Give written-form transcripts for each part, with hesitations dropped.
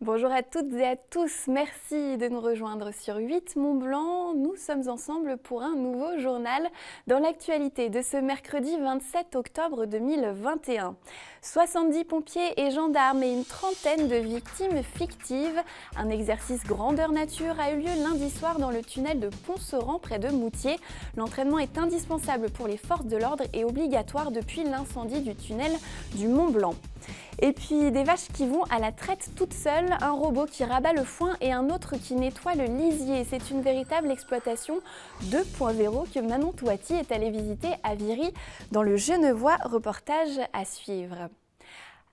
Bonjour à toutes et à tous, merci de nous rejoindre sur 8 Mont-Blanc. Nous sommes ensemble pour un nouveau journal dans l'actualité de ce mercredi 27 octobre 2021. 70 pompiers et gendarmes et une trentaine de victimes fictives. Un exercice grandeur nature a eu lieu lundi soir dans le tunnel de Pont-Seran près de Moutier. L'entraînement est indispensable pour les forces de l'ordre et obligatoire depuis l'incendie du tunnel du Mont-Blanc. Et puis des vaches qui vont à la traite toutes seules, un robot qui rabat le foin et un autre qui nettoie le lisier. C'est une véritable exploitation 2.0 que Manon Touati est allée visiter à Viry dans le Genevois. Reportage à suivre.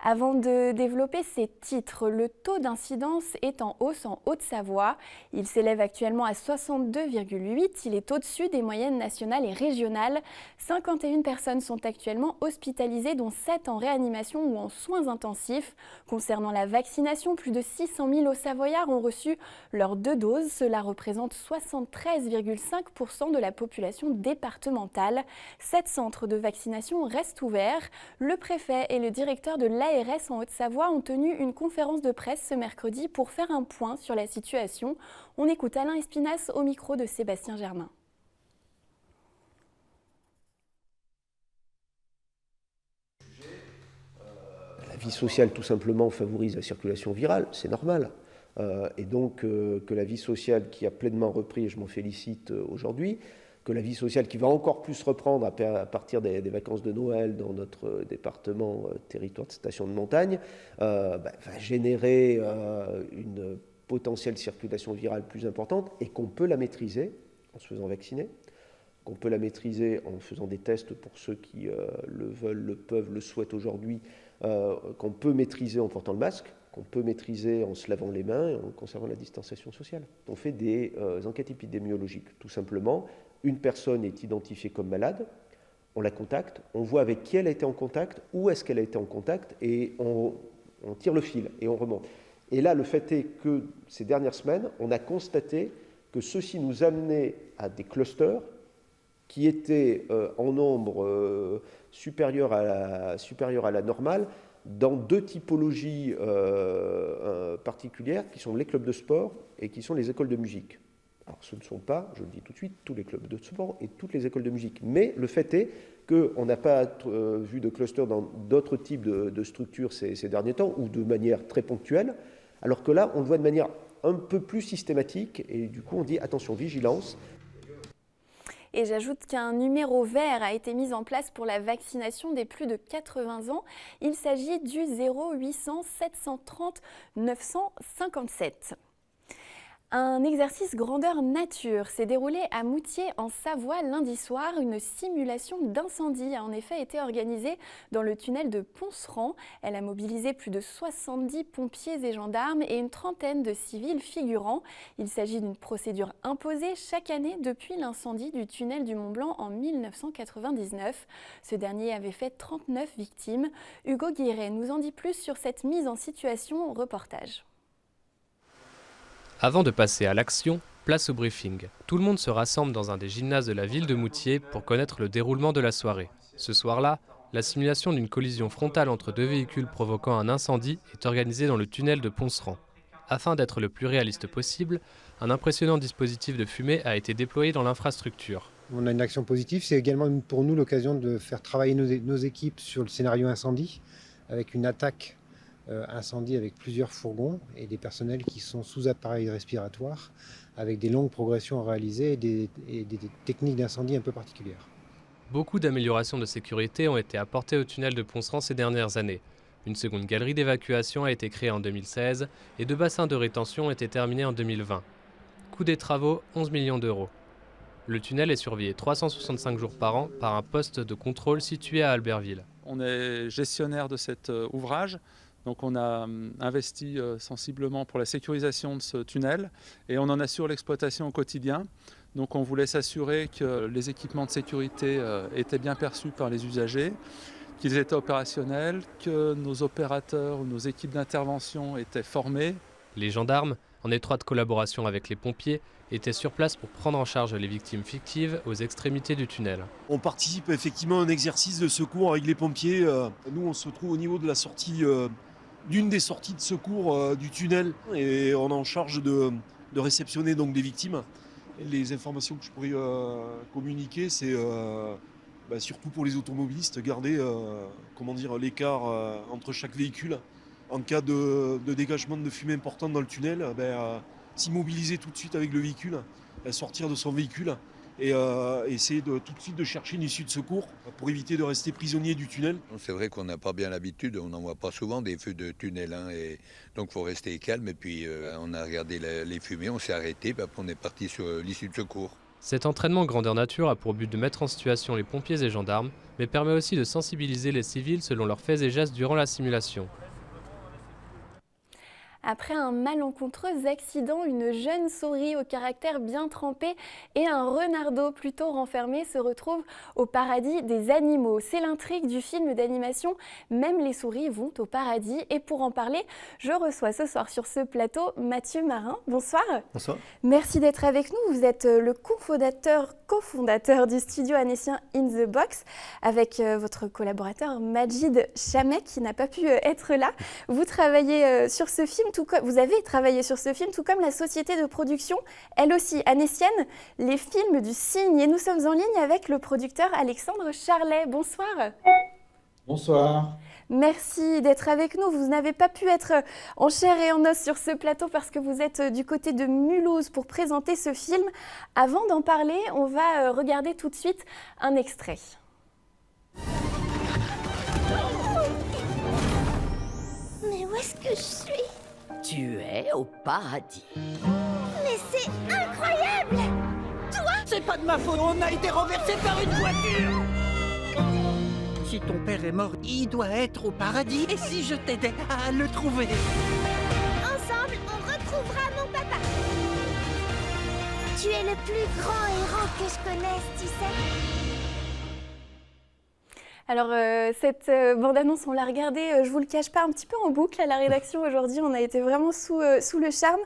Avant de développer ces titres, le taux d'incidence est en hausse en Haute-Savoie. Il s'élève actuellement à 62,8. Il est au-dessus des moyennes nationales et régionales. 51 personnes sont actuellement hospitalisées, dont 7 en réanimation ou en soins intensifs. Concernant la vaccination, plus de 600 000 Haut-Savoyards ont reçu leurs 2 doses. Cela représente 73,5% de la population départementale. 7 centres de vaccination restent ouverts. Le préfet et le directeur de l'ARS en Haute-Savoie ont tenu une conférence de presse ce mercredi pour faire un point sur la situation. On écoute Alain Espinasse au micro de Sébastien Germain. La vie sociale, tout simplement, favorise la circulation virale, c'est normal. Et donc, que la vie sociale qui a pleinement repris, et je m'en félicite aujourd'hui, que la vie sociale qui va encore plus reprendre à partir des vacances de Noël dans notre département, territoire de station de montagne, va générer une potentielle circulation virale plus importante et qu'on peut la maîtriser en se faisant vacciner, qu'on peut la maîtriser en faisant des tests pour ceux qui le veulent, le peuvent, le souhaitent aujourd'hui, qu'on peut maîtriser en portant le masque, qu'on peut maîtriser en se lavant les mains et en conservant la distanciation sociale. On fait des enquêtes épidémiologiques, tout simplement. Une personne est identifiée comme malade, on la contacte, on voit avec qui elle a été en contact, où est-ce qu'elle a été en contact, et on tire le fil et on remonte. Et là, le fait est que ces dernières semaines, on a constaté que ceci nous amenait à des clusters qui étaient en nombre supérieur à la normale dans 2 typologies particulières qui sont les clubs de sport et qui sont les écoles de musique. Alors ce ne sont pas, je le dis tout de suite, tous les clubs de sport et toutes les écoles de musique. Mais le fait est qu'on n'a pas vu de cluster dans d'autres types de structures ces derniers temps ou de manière très ponctuelle, alors que là, on le voit de manière un peu plus systématique et du coup, on dit attention, vigilance. Et j'ajoute qu'un numéro vert a été mis en place pour la vaccination des plus de 80 ans. Il s'agit du 0800 730 957. Un exercice grandeur nature s'est déroulé à Moutier en Savoie lundi soir. Une simulation d'incendie a en effet été organisée dans le tunnel de Pont-Seran. Elle a mobilisé plus de 70 pompiers et gendarmes et une trentaine de civils figurants. Il s'agit d'une procédure imposée chaque année depuis l'incendie du tunnel du Mont-Blanc en 1999. Ce dernier avait fait 39 victimes. Hugo Guiret nous en dit plus sur cette mise en situation. Reportage. Avant de passer à l'action, place au briefing. Tout le monde se rassemble dans un des gymnases de la ville de Moutier pour connaître le déroulement de la soirée. Ce soir-là, la simulation d'une collision frontale entre 2 véhicules provoquant un incendie est organisée dans le tunnel de Pont-Seran. Afin d'être le plus réaliste possible, un impressionnant dispositif de fumée a été déployé dans l'infrastructure. On a une action positive, c'est également pour nous l'occasion de faire travailler nos équipes sur le scénario incendie, avec une attaque incendie avec plusieurs fourgons et des personnels qui sont sous appareil respiratoire, avec des longues progressions à réaliser et des techniques d'incendie un peu particulières. Beaucoup d'améliorations de sécurité ont été apportées au tunnel de Pont-Seran ces dernières années. Une seconde galerie d'évacuation a été créée en 2016 et 2 bassins de rétention ont été terminés en 2020. Coût des travaux, 11 millions d'euros. Le tunnel est surveillé 365 jours par an par un poste de contrôle situé à Albertville. On est gestionnaire de cet ouvrage, donc on a investi sensiblement pour la sécurisation de ce tunnel et on en assure l'exploitation au quotidien. Donc on voulait s'assurer que les équipements de sécurité étaient bien perçus par les usagers, qu'ils étaient opérationnels, que nos opérateurs ou nos équipes d'intervention étaient formés. Les gendarmes, en étroite collaboration avec les pompiers, étaient sur place pour prendre en charge les victimes fictives aux extrémités du tunnel. On participe effectivement à un exercice de secours avec les pompiers. Nous, on se trouve au niveau de la sortie d'une des sorties de secours du tunnel et on est en charge de réceptionner donc des victimes. Et les informations que je pourrais communiquer, c'est surtout pour les automobilistes, garder l'écart entre chaque véhicule. En cas de dégagement de fumée importante dans le tunnel, s'immobiliser tout de suite avec le véhicule, sortir de son véhicule et essayer tout de suite de chercher une issue de secours pour éviter de rester prisonnier du tunnel. C'est vrai qu'on n'a pas bien l'habitude, on n'en voit pas souvent des feux de tunnel, et donc il faut rester calme. Et puis on a regardé les fumées, on s'est arrêté, puis après on est parti sur l'issue de secours. Cet entraînement grandeur nature a pour but de mettre en situation les pompiers et gendarmes, mais permet aussi de sensibiliser les civils selon leurs faits et gestes durant la simulation. Après un malencontreux accident, une jeune souris au caractère bien trempé et un renardeau plutôt renfermé se retrouvent au paradis des animaux. C'est l'intrigue du film d'animation Même les souris vont au paradis. Et pour en parler, je reçois ce soir sur ce plateau Mathieu Marin. Bonsoir. Bonsoir. Merci d'être avec nous. Vous êtes le cofondateur du studio annécien In The Box avec votre collaborateur Majid Chamek qui n'a pas pu être là. Vous travaillez sur ce film. Vous avez travaillé sur ce film, tout comme la société de production, elle aussi annécienne, les films du Cygne. Et nous sommes en ligne avec le producteur Alexandre Charlet. Bonsoir. Bonsoir. Merci d'être avec nous. Vous n'avez pas pu être en chair et en os sur ce plateau parce que vous êtes du côté de Mulhouse pour présenter ce film. Avant d'en parler, on va regarder tout de suite un extrait. Mais où est-ce que je suis ? Tu es au paradis. Mais c'est incroyable! Toi? C'est pas de ma faute, on a été renversé par une voiture! Si ton père est mort, il doit être au paradis. Et si je t'aidais à le trouver? Ensemble, on retrouvera mon papa. Tu es le plus grand héros que je connaisse, tu sais. Alors, cette bande-annonce, on l'a regardée, je vous le cache pas, un petit peu en boucle à la rédaction aujourd'hui. On a été vraiment sous le charme.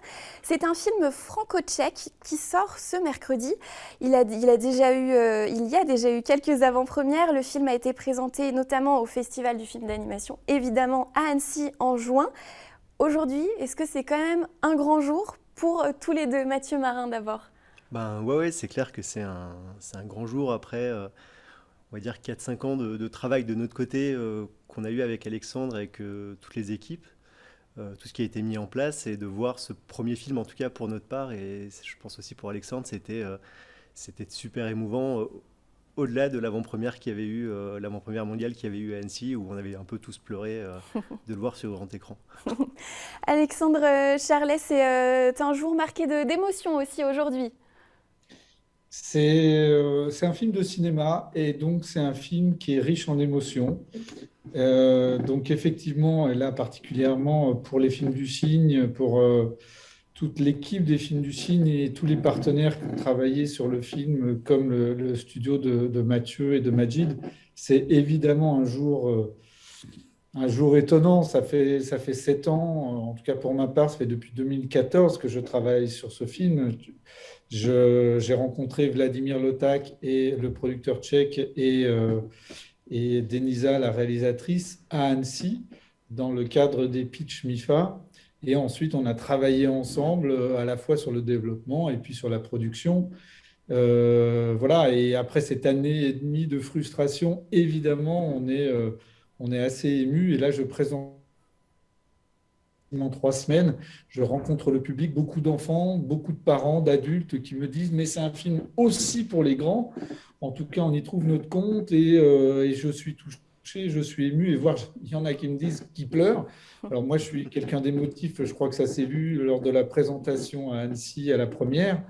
C'est un film franco-tchèque qui sort ce mercredi. Il y a déjà eu quelques avant-premières. Le film a été présenté notamment au Festival du film d'animation, évidemment à Annecy en juin. Aujourd'hui, est-ce que c'est quand même un grand jour pour tous les deux? Mathieu Marin d'abord. Ouais, c'est clair que c'est un grand jour après... on va dire 4-5 ans de travail de notre côté qu'on a eu avec Alexandre, avec toutes les équipes, tout ce qui a été mis en place, et de voir ce premier film, en tout cas pour notre part, et je pense aussi pour Alexandre, c'était super émouvant, au-delà de l'avant-première qu'il y avait eu, l'avant-première mondiale qu'il y avait eu à Annecy, où on avait un peu tous pleuré de le voir sur grand écran. Alexandre Charlet, c'est un jour marqué d'émotion aussi aujourd'hui. C'est un film de cinéma et donc c'est un film qui est riche en émotions. Donc effectivement, là particulièrement pour les films du Cygne, pour toute l'équipe des films du Cygne et tous les partenaires qui ont travaillé sur le film, comme le studio de Mathieu et de Majid, c'est évidemment un jour étonnant. Ça fait 7 ans, en tout cas pour ma part, ça fait depuis 2014 que je travaille sur ce film. J'ai rencontré Vladimir Lotak et le producteur tchèque et Denisa, la réalisatrice, à Annecy, dans le cadre des pitchs MIFA. Et ensuite, on a travaillé ensemble à la fois sur le développement et puis sur la production. Voilà. Et après cette année et demie de frustration, évidemment, on est assez ému. Et là, je présente en 3 semaines, je rencontre le public, beaucoup d'enfants, beaucoup de parents, d'adultes qui me disent « mais c'est un film aussi pour les grands ». En tout cas, on y trouve notre compte et je suis touché, je suis ému. Et voir, il y en a qui me disent qu'ils pleurent. Alors moi, je suis quelqu'un d'émotif, je crois que ça s'est vu lors de la présentation à Annecy à la première.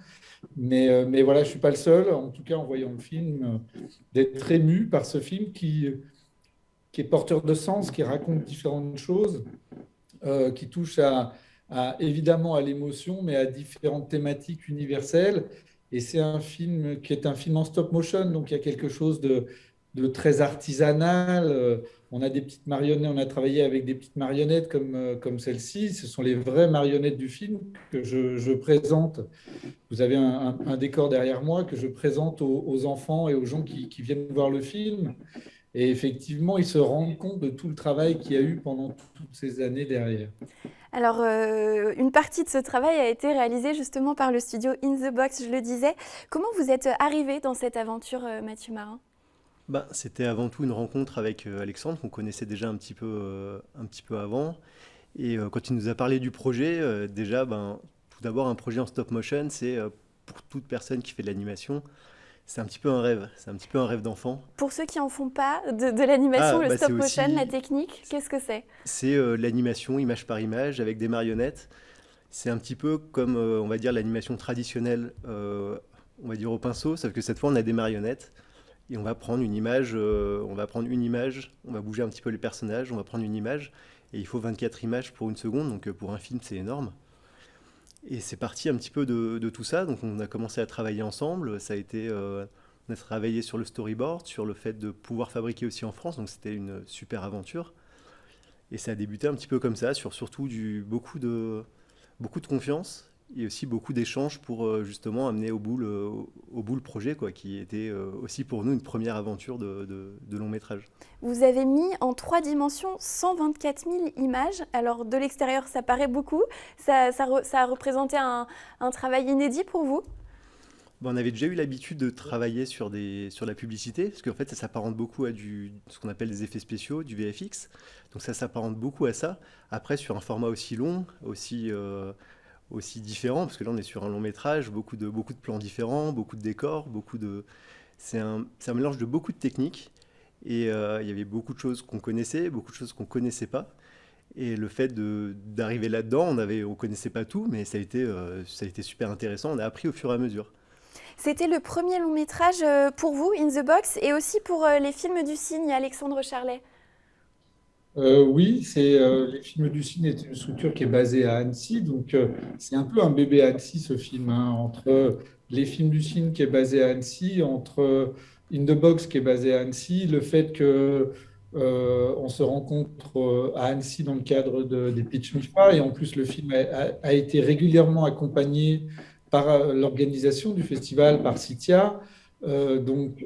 Mais voilà, je ne suis pas le seul, en tout cas en voyant le film, d'être ému par ce film qui est porteur de sens, qui raconte différentes choses. Qui touche évidemment à l'émotion, mais à différentes thématiques universelles. Et c'est un film qui est un film en stop motion, donc il y a quelque chose de très artisanal. On a des petites marionnettes, on a travaillé avec des petites marionnettes comme celle-ci. Ce sont les vraies marionnettes du film que je présente. Vous avez un décor derrière moi que je présente aux enfants et aux gens qui viennent voir le film. Et effectivement, ils se rendent compte de tout le travail qu'il y a eu pendant toutes ces années derrière. Alors, une partie de ce travail a été réalisée justement par le studio In The Box, je le disais. Comment vous êtes arrivé dans cette aventure, Mathieu Marin ? C'était avant tout une rencontre avec Alexandre, qu'on connaissait déjà un petit peu avant. Et quand il nous a parlé du projet, déjà, tout d'abord, un projet en stop motion, c'est pour toute personne qui fait de l'animation, c'est un petit peu un rêve d'enfant. Pour ceux qui n'en font pas, de l'animation, le stop motion, aussi, la technique, qu'est-ce que c'est ? C'est l'animation image par image avec des marionnettes. C'est un petit peu comme, on va dire, l'animation traditionnelle, on va dire au pinceau, sauf que cette fois, on a des marionnettes. Et on va prendre une image, on va bouger un petit peu les personnages, on va prendre une image, et il faut 24 images pour une seconde, donc pour un film, c'est énorme. Et c'est parti un petit peu de tout ça, donc on a commencé à travailler ensemble, on a travaillé sur le storyboard, sur le fait de pouvoir fabriquer aussi en France, donc c'était une super aventure. Et ça a débuté un petit peu comme ça, sur surtout beaucoup de confiance, et aussi beaucoup d'échanges pour justement amener au bout le projet, quoi, qui était aussi pour nous une première aventure de long métrage. Vous avez mis en 3 dimensions 124 000 images. Alors de l'extérieur, ça paraît beaucoup. Ça a représenté un travail inédit pour vous ? On avait déjà eu l'habitude de travailler sur la publicité, parce qu'en fait ça s'apparente beaucoup à ce qu'on appelle des effets spéciaux, du VFX. Donc ça s'apparente beaucoup à ça. Après, sur un format aussi long, aussi différent, parce que là on est sur un long métrage, beaucoup de plans différents, beaucoup de décors, c'est un mélange de beaucoup de techniques, et il y avait beaucoup de choses qu'on connaissait, beaucoup de choses qu'on connaissait pas, et le fait d'arriver là-dedans, on connaissait pas tout, mais ça a été super intéressant, on a appris au fur et à mesure. C'était le premier long métrage pour vous, In The Box, et aussi pour les films du Cygne, Alexandre Charlet. Oui, les films du Cygne est une structure qui est basée à Annecy, donc c'est un peu un bébé à Annecy ce film, hein, entre les films du Cygne qui est basé à Annecy, entre In The Box qui est basé à Annecy, le fait que on se rencontre à Annecy dans le cadre des Pitch MIFA, et en plus le film a été régulièrement accompagné par l'organisation du festival, par Citia.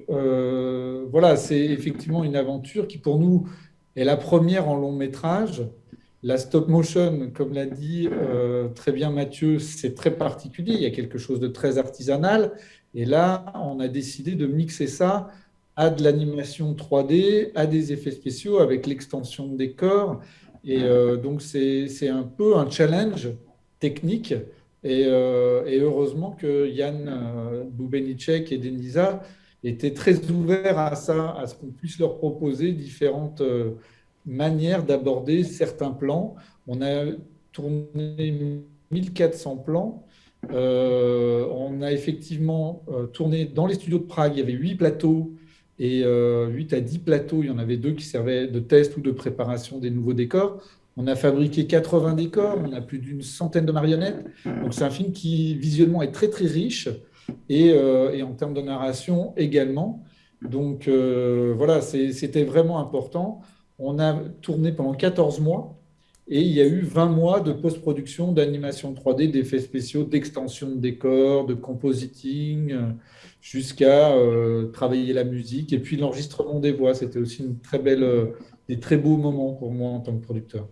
Voilà, c'est effectivement une aventure qui pour nous est la première en long métrage. La stop motion, comme l'a dit très bien Mathieu, c'est très particulier. Il y a quelque chose de très artisanal. Et là, on a décidé de mixer ça à de l'animation 3D, à des effets spéciaux avec l'extension de décors. Et donc, c'est un peu un challenge technique. Et heureusement que Yann Boubenicek et Denisa étaient très ouverts à ça, à ce qu'on puisse leur proposer différentes manières d'aborder certains plans. On a tourné 1400 plans. On a effectivement tourné dans les studios de Prague. Il y avait 8 plateaux et 8 à 10 plateaux. Il y en avait 2 qui servaient de test ou de préparation des nouveaux décors. On a fabriqué 80 décors, on a plus d'une centaine de marionnettes. Donc c'est un film qui visuellement est très très riche et en termes de narration également. Donc voilà, c'était vraiment important. On a tourné pendant 14 mois et il y a eu 20 mois de post-production, d'animation 3D, d'effets spéciaux, d'extension de décors, de compositing, jusqu'à travailler la musique et puis l'enregistrement des voix. C'était aussi des très beaux moments pour moi en tant que producteur.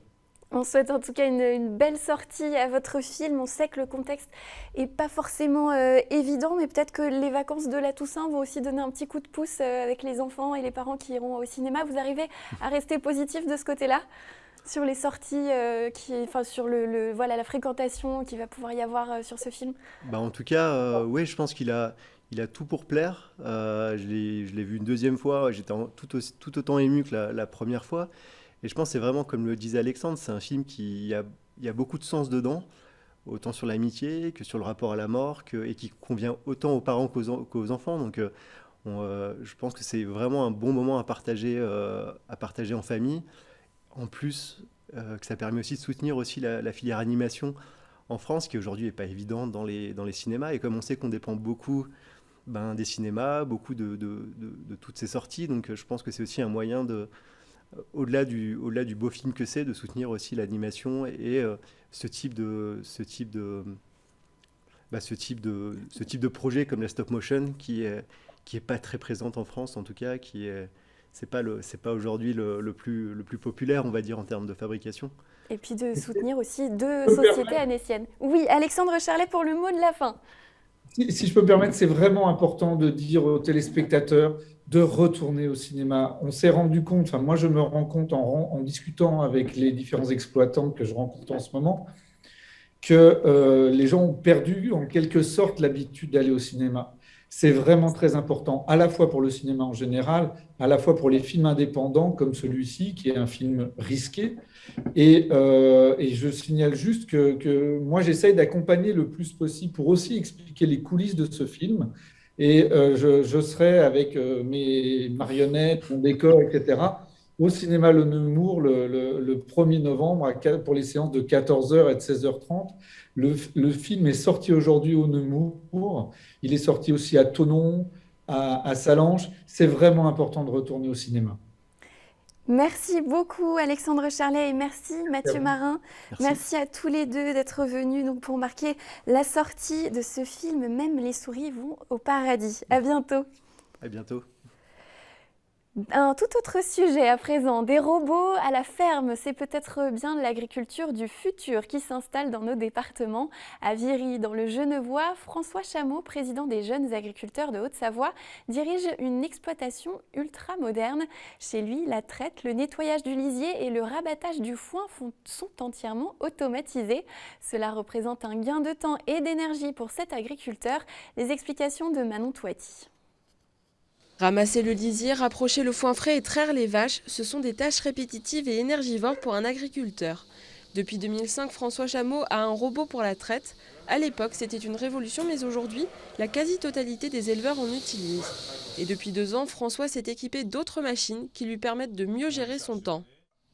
On souhaite en tout cas une belle sortie à votre film. On sait que le contexte n'est pas forcément évident, mais peut-être que les vacances de la Toussaint vont aussi donner un petit coup de pouce avec les enfants et les parents qui iront au cinéma. Vous arrivez à rester positif de ce côté-là sur les sorties, sur la fréquentation qu'il va pouvoir y avoir sur ce film? En tout cas, oui, je pense qu'il a tout pour plaire. Je l'ai vu une deuxième fois, j'étais tout autant ému que la première fois. Et je pense que c'est vraiment, comme le disait Alexandre, c'est un film il y a beaucoup de sens dedans, autant sur l'amitié que sur le rapport à la mort, et qui convient autant aux parents qu'aux enfants. Donc je pense que c'est vraiment un bon moment à partager en famille. En plus, que ça permet aussi de soutenir aussi la filière animation en France, qui aujourd'hui n'est pas évidente dans les cinémas. Et comme on sait qu'on dépend beaucoup des cinémas, beaucoup de toutes ces sorties, donc je pense que c'est aussi un moyen au-delà du beau film que c'est, de soutenir aussi l'animation et ce type de projet comme la stop motion qui est pas très présente en France, en tout cas, qui est c'est pas aujourd'hui le plus populaire, on va dire, en termes de fabrication. Et puis de soutenir aussi 2 sociétés annéciennes. Oui, Alexandre Charlet pour le mot de la fin. Si je peux me permettre, c'est vraiment important de dire aux téléspectateurs de retourner au cinéma. On s'est rendu compte, enfin moi je me rends compte en discutant avec les différents exploitants que je rencontre en ce moment, que les gens ont perdu en quelque sorte l'habitude d'aller au cinéma. C'est vraiment très important, à la fois pour le cinéma en général, à la fois pour les films indépendants comme celui-ci, qui est un film risqué. Et je signale juste que moi, j'essaye d'accompagner le plus possible pour aussi expliquer les coulisses de ce film. Et je serai avec mes marionnettes, mon décor, etc., au cinéma Le Nemours le 1er novembre pour les séances de 14h et de 16h30. Le film est sorti aujourd'hui au Nemours. Il est sorti aussi à Thonon, à Salanches. C'est vraiment important de retourner au cinéma. Merci beaucoup Alexandre Charlet et merci Mathieu Marin. Merci à tous les deux d'être venus donc, pour marquer la sortie de ce film. Même les souris vont au paradis. À bientôt. À bientôt. Un tout autre sujet à présent, des robots à la ferme, c'est peut-être bien l'agriculture du futur qui s'installe dans nos départements. À Viry, dans le Genevois, François Chameau, président des jeunes agriculteurs de Haute-Savoie, dirige une exploitation ultra moderne. Chez lui, la traite, le nettoyage du lisier et le rabattage du foin sont entièrement automatisés. Cela représente un gain de temps et d'énergie pour cet agriculteur. Les explications de Manon Touati. Ramasser le lisier, rapprocher le foin frais et traire les vaches, ce sont des tâches répétitives et énergivores pour un agriculteur. Depuis 2005, François Chameau a un robot pour la traite. À l'époque, c'était une révolution, mais aujourd'hui, la quasi-totalité des éleveurs en utilisent. Et depuis 2 ans, François s'est équipé d'autres machines qui lui permettent de mieux gérer son temps.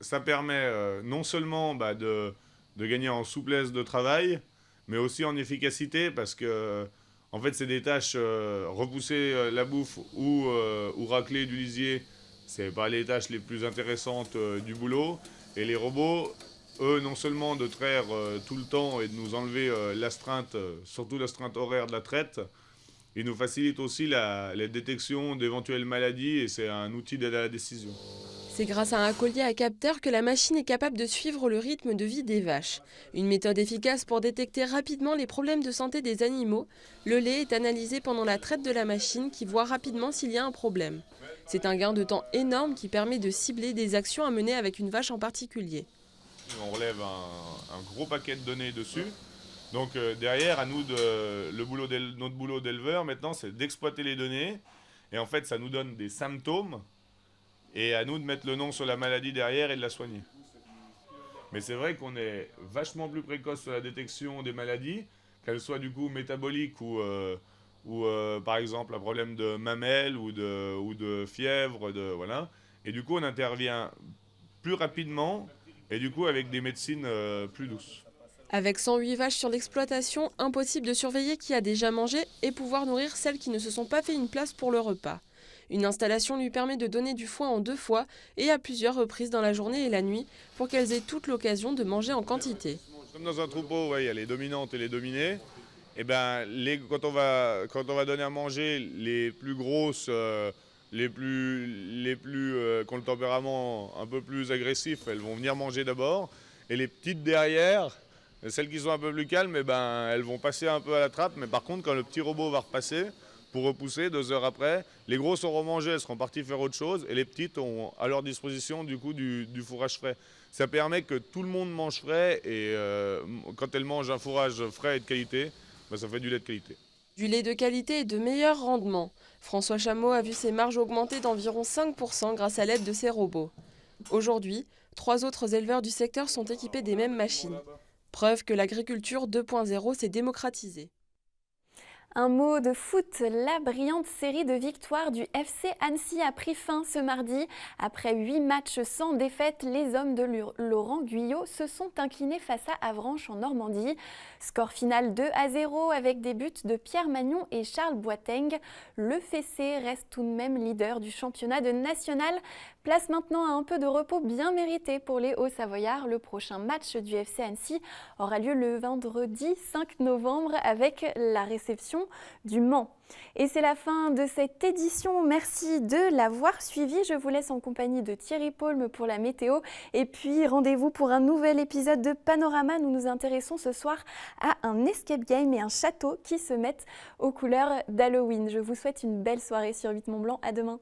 Ça permet non seulement de gagner en souplesse de travail, mais aussi en efficacité, parce que en fait, c'est des tâches, repousser la bouffe ou racler du lisier, c'est pas les tâches les plus intéressantes du boulot. Et les robots, eux, non seulement de traire tout le temps et de nous enlever l'astreinte, surtout l'astreinte horaire de la traite, ils nous facilitent aussi la détection d'éventuelles maladies et c'est un outil d'aide à la décision. C'est grâce à un collier à capteur que la machine est capable de suivre le rythme de vie des vaches. Une méthode efficace pour détecter rapidement les problèmes de santé des animaux. Le lait est analysé pendant la traite de la machine qui voit rapidement s'il y a un problème. C'est un gain de temps énorme qui permet de cibler des actions à mener avec une vache en particulier. On relève un gros paquet de données dessus. Donc derrière, à nous, notre boulot d'éleveur maintenant, c'est d'exploiter les données. Et en fait, ça nous donne des symptômes. Et à nous de mettre le nom sur la maladie derrière et de la soigner. Mais c'est vrai qu'on est vachement plus précoce sur la détection des maladies, qu'elles soient du coup métaboliques ou par exemple un problème de mamelle ou de fièvre, voilà. Et du coup on intervient plus rapidement et du coup avec des médecines plus douces. Avec 108 vaches sur l'exploitation, impossible de surveiller qui a déjà mangé et pouvoir nourrir celles qui ne se sont pas fait une place pour le repas. Une installation lui permet de donner du foin en 2 fois et à plusieurs reprises dans la journée et la nuit pour qu'elles aient toute l'occasion de manger en quantité. Comme dans un troupeau, il y a les dominantes et les dominées. Et ben, quand on va donner à manger, les plus grosses, les plus qui ont le tempérament un peu plus agressif, elles vont venir manger d'abord. Et les petites derrière, celles qui sont un peu plus calmes, elles vont passer un peu à la trappe. Mais par contre, quand le petit robot va repasser, pour repousser 2 heures après, les grosses auront mangé, elles seront parties faire autre chose et les petites ont à leur disposition du coup du fourrage frais. Ça permet que tout le monde mange frais et quand elles mangent un fourrage frais et de qualité, ça fait du lait de qualité. Du lait de qualité et de meilleur rendement. François Chameau a vu ses marges augmenter d'environ 5% grâce à l'aide de ses robots. Aujourd'hui, 3 autres éleveurs du secteur sont équipés des mêmes machines. Preuve que l'agriculture 2.0 s'est démocratisée. Un mot de foot, la brillante série de victoires du FC Annecy a pris fin ce mardi. Après 8 matchs sans défaite, les hommes de Laurent Guyot se sont inclinés face à Avranches en Normandie. Score final 2-0 avec des buts de Pierre Magnon et Charles Boiteng. Le Fessé reste tout de même leader du championnat de national. Place maintenant à un peu de repos bien mérité pour les Hauts-Savoyards. Le prochain match du FC Annecy aura lieu le vendredi 5 novembre avec la réception du Mans. Et c'est la fin de cette édition. Merci de l'avoir suivi. Je vous laisse en compagnie de Thierry Paulme pour la météo. Et puis rendez-vous pour un nouvel épisode de Panorama. Nous nous intéressons ce soir à un escape game et un château qui se mettent aux couleurs d'Halloween. Je vous souhaite une belle soirée sur 8 Mont Blanc. À demain.